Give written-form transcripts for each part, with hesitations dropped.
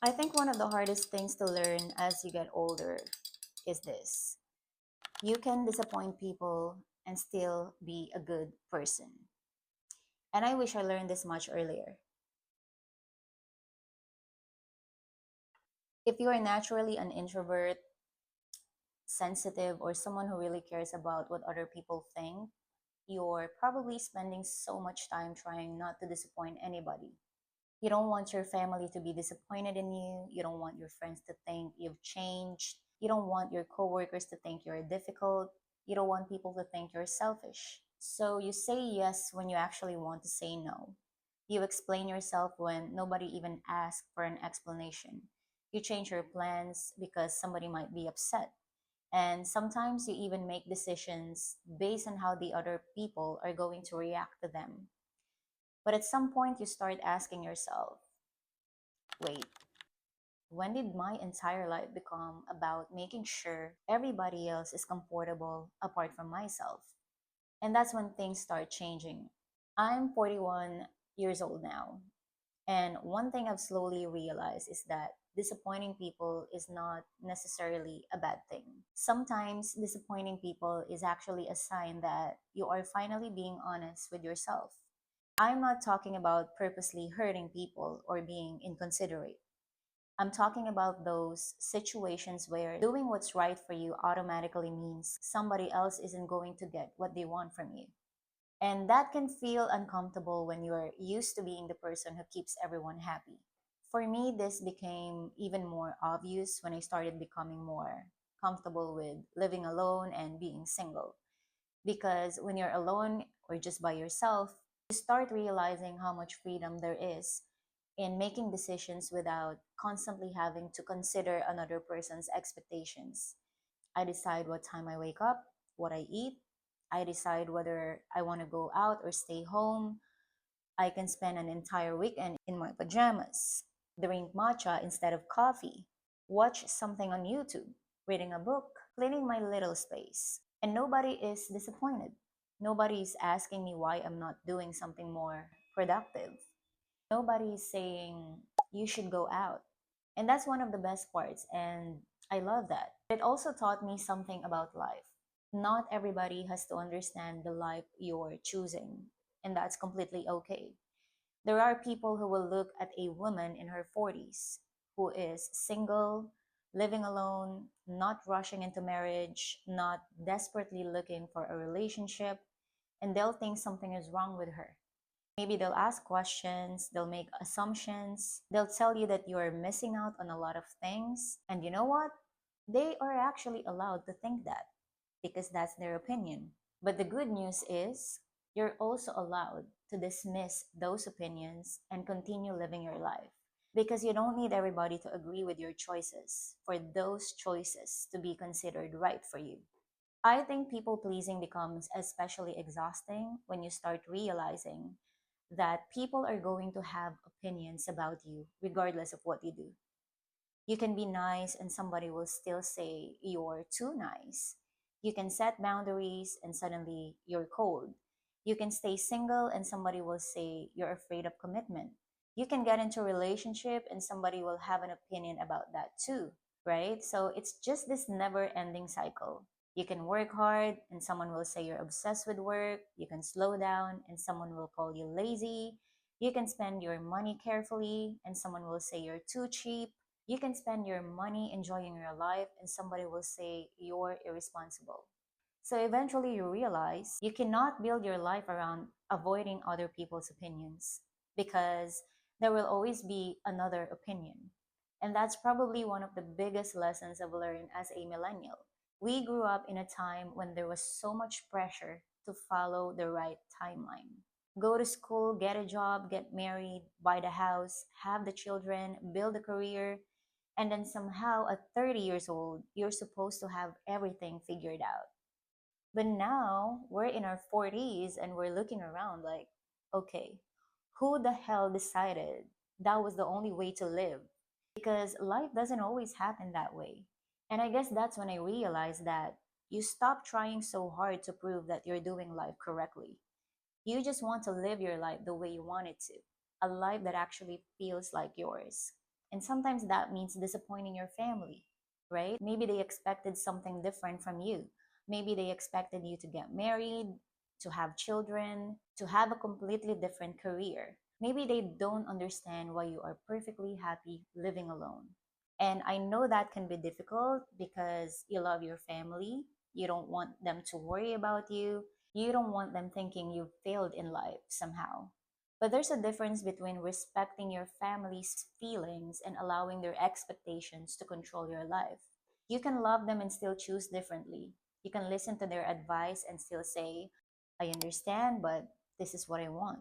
I think one of the hardest things to learn as you get older is this: you can disappoint people and still be a good person. And I wish I learned this much earlier. If you are naturally an introvert, sensitive, or someone who really cares about what other people think, you're probably spending so much time trying not to disappoint anybody. You don't want your family to be disappointed in you. You don't want your friends to think you've changed. You don't want your coworkers to think you're difficult. You don't want people to think you're selfish. So you say yes when you actually want to say no. You explain yourself when nobody even asks for an explanation. You change your plans because somebody might be upset. And sometimes you even make decisions based on how the other people are going to react to them. But at some point, you start asking yourself, wait, when did my entire life become about making sure everybody else is comfortable apart from myself? And that's when things start changing. I'm 41 years old now. And one thing I've slowly realized is that disappointing people is not necessarily a bad thing. Sometimes disappointing people is actually a sign that you are finally being honest with yourself. I'm not talking about purposely hurting people or being inconsiderate. I'm talking about those situations where doing what's right for you automatically means somebody else isn't going to get what they want from you. And that can feel uncomfortable when you're used to being the person who keeps everyone happy. For me, this became even more obvious when I started becoming more comfortable with living alone and being single. Because when you're alone or just by yourself, you start realizing how much freedom there is in making decisions without constantly having to consider another person's expectations. I decide what time I wake up, what I eat. I decide whether I want to go out or stay home. I can spend an entire weekend in my pajamas, drink matcha instead of coffee, watch something on YouTube, reading a book, cleaning my little space. And nobody is disappointed. Nobody is asking me why I'm not doing something more productive. Nobody is saying you should go out. And that's one of the best parts. And I love that. It also taught me something about life. Not everybody has to understand the life you're choosing. And that's completely okay. There are people who will look at a woman in her 40s who is single, living alone, not rushing into marriage, not desperately looking for a relationship, and they'll think something is wrong with her. Maybe they'll ask questions, they'll make assumptions, they'll tell you that you're missing out on a lot of things. And you know what? They are actually allowed to think that because that's their opinion. But the good news is you're also allowed to dismiss those opinions and continue living your life because you don't need everybody to agree with your choices for those choices to be considered right for you. I think people pleasing becomes especially exhausting when you start realizing that people are going to have opinions about you regardless of what you do. You can be nice and somebody will still say you're too nice. You can set boundaries and suddenly you're cold. You can stay single and somebody will say you're afraid of commitment. You can get into a relationship and somebody will have an opinion about that too, right? So it's just this never ending cycle. You can work hard and someone will say you're obsessed with work. You can slow down and someone will call you lazy. You can spend your money carefully and someone will say you're too cheap. You can spend your money enjoying your life, and somebody will say you're irresponsible. So eventually, you realize you cannot build your life around avoiding other people's opinions because there will always be another opinion. And that's probably one of the biggest lessons I've learned as a millennial. We grew up in a time when there was so much pressure to follow the right timeline. Go to school, get a job, get married, buy the house, have the children, build a career, and then somehow at 30 years old, you're supposed to have everything figured out. But now we're in our 40s and we're looking around like, okay, who the hell decided that was the only way to live? Because life doesn't always happen that way. And I guess that's when I realized that you stop trying so hard to prove that you're doing life correctly. You just want to live your life the way you want it to, a life that actually feels like yours. And sometimes that means disappointing your family, right? Maybe they expected something different from you. Maybe they expected you to get married, to have children, to have a completely different career. Maybe they don't understand why you are perfectly happy living alone. And I know that can be difficult because you love your family. You don't want them to worry about you. You don't want them thinking you've failed in life somehow. But there's a difference between respecting your family's feelings and allowing their expectations to control your life. You can love them and still choose differently. You can listen to their advice and still say, I understand, but this is what I want.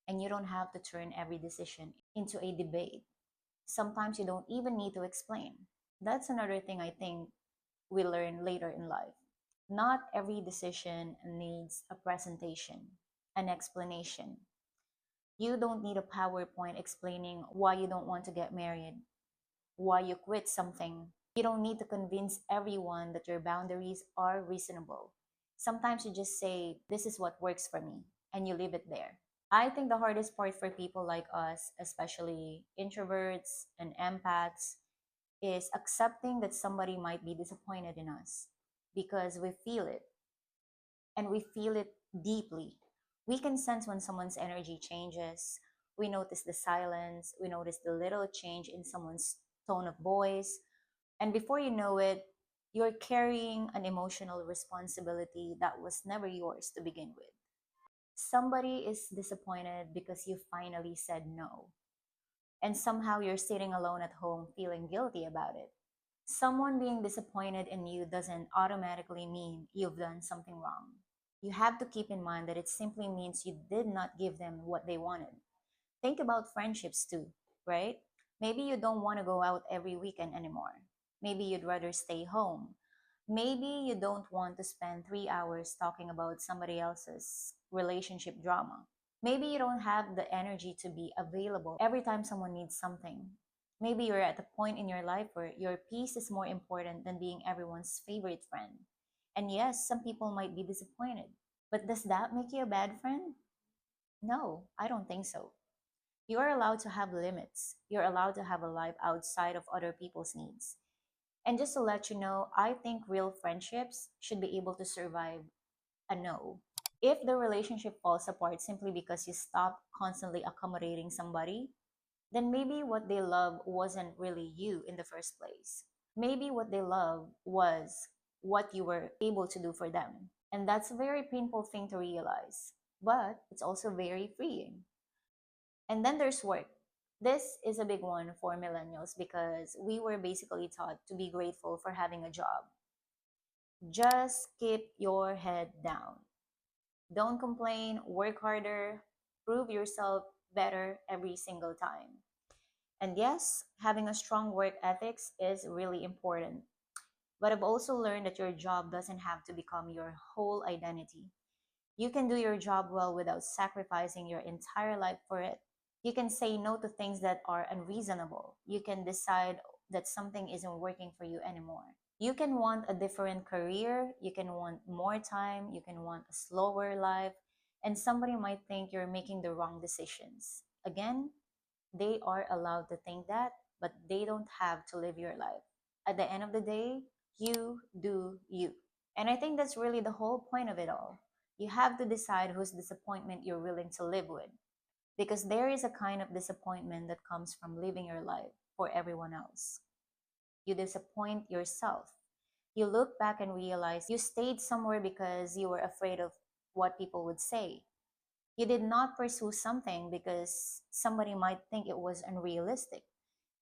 And you don't have to turn every decision into a debate. Sometimes you don't even need to explain. That's another thing I think we learn later in life. Not every decision needs a presentation, an explanation. You don't need a PowerPoint explaining why you don't want to get married, why you quit something. You don't need to convince everyone that your boundaries are reasonable. Sometimes you just say, this is what works for me, and you leave it there. I think the hardest part for people like us, especially introverts and empaths, is accepting that somebody might be disappointed in us because we feel it and we feel it deeply. We can sense when someone's energy changes. We notice the silence. We notice the little change in someone's tone of voice. And before you know it, you're carrying an emotional responsibility that was never yours to begin with. Somebody is disappointed because you finally said no. And somehow you're sitting alone at home feeling guilty about it. Someone being disappointed in you doesn't automatically mean you've done something wrong. You have to keep in mind that it simply means you did not give them what they wanted. Think about friendships too, right? Maybe you don't want to go out every weekend anymore. Maybe you'd rather stay home. Maybe you don't want to spend 3 hours talking about somebody else's relationship drama. Maybe you don't have the energy to be available every time someone needs something. Maybe you're at the point in your life where your peace is more important than being everyone's favorite friend. And yes, some people might be disappointed. But does that make you a bad friend? No, I don't think so. You are allowed to have limits. You're allowed to have a life outside of other people's needs. And just to let you know, I think real friendships should be able to survive a no. If the relationship falls apart simply because you stop constantly accommodating somebody, then maybe what they love wasn't really you in the first place. Maybe what they love was what you were able to do for them. And that's a very painful thing to realize, but it's also very freeing. And then there's work. This is a big one for millennials because we were basically taught to be grateful for having a job. Just keep your head down. Don't complain, work harder, prove yourself better every single time. And yes, having a strong work ethics is really important. But I've also learned that your job doesn't have to become your whole identity. You can do your job well without sacrificing your entire life for it. You can say no to things that are unreasonable. You can decide that something isn't working for you anymore. You can want a different career. You can want more time. You can want a slower life. And somebody might think you're making the wrong decisions. Again, they are allowed to think that, but they don't have to live your life. At the end of the day, you do you. And I think that's really the whole point of it all. You have to decide whose disappointment you're willing to live with. Because there is a kind of disappointment that comes from living your life for everyone else. You disappoint yourself. You look back and realize you stayed somewhere because you were afraid of what people would say. You did not pursue something because somebody might think it was unrealistic.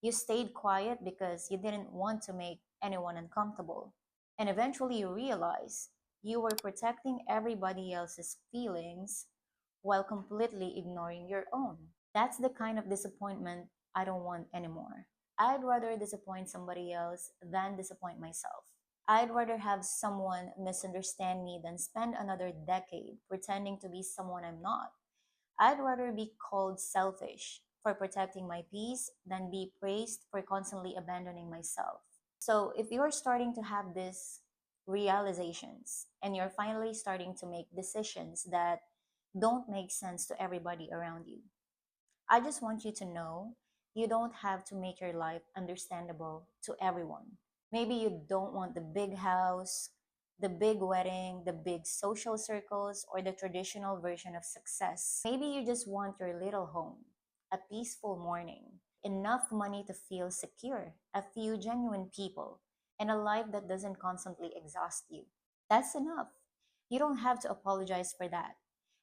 You stayed quiet because you didn't want to make anyone uncomfortable. And eventually you realize you were protecting everybody else's feelings while completely ignoring your own. That's the kind of disappointment I don't want anymore. I'd rather disappoint somebody else than disappoint myself. I'd rather have someone misunderstand me than spend another decade pretending to be someone I'm not. I'd rather be called selfish for protecting my peace than be praised for constantly abandoning myself. So, if you're starting to have these realizations and you're finally starting to make decisions that don't make sense to everybody around you, I just want you to know You don't have to make your life understandable to everyone. Maybe you don't want the big house, the big wedding, the big social circles, or the traditional version of success. Maybe you just want your little home, a peaceful morning, enough money to feel secure, a few genuine people, and a life that doesn't constantly exhaust you. That's enough. You don't have to apologize for that.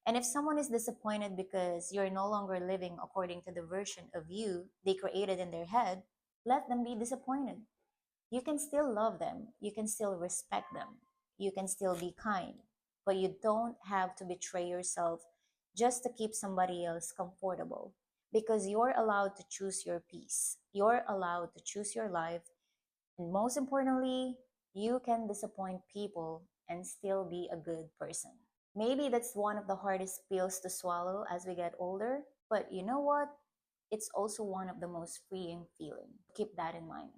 And if someone is disappointed because you're no longer living according to the version of you they created in their head, let them be disappointed. You can still love them, you can still respect them, you can still be kind, but you don't have to betray yourself just to keep somebody else comfortable because you're allowed to choose your peace. You're allowed to choose your life. And most importantly, you can disappoint people and still be a good person. Maybe that's one of the hardest pills to swallow as we get older, but you know what? It's also one of the most freeing feeling. Keep that in mind.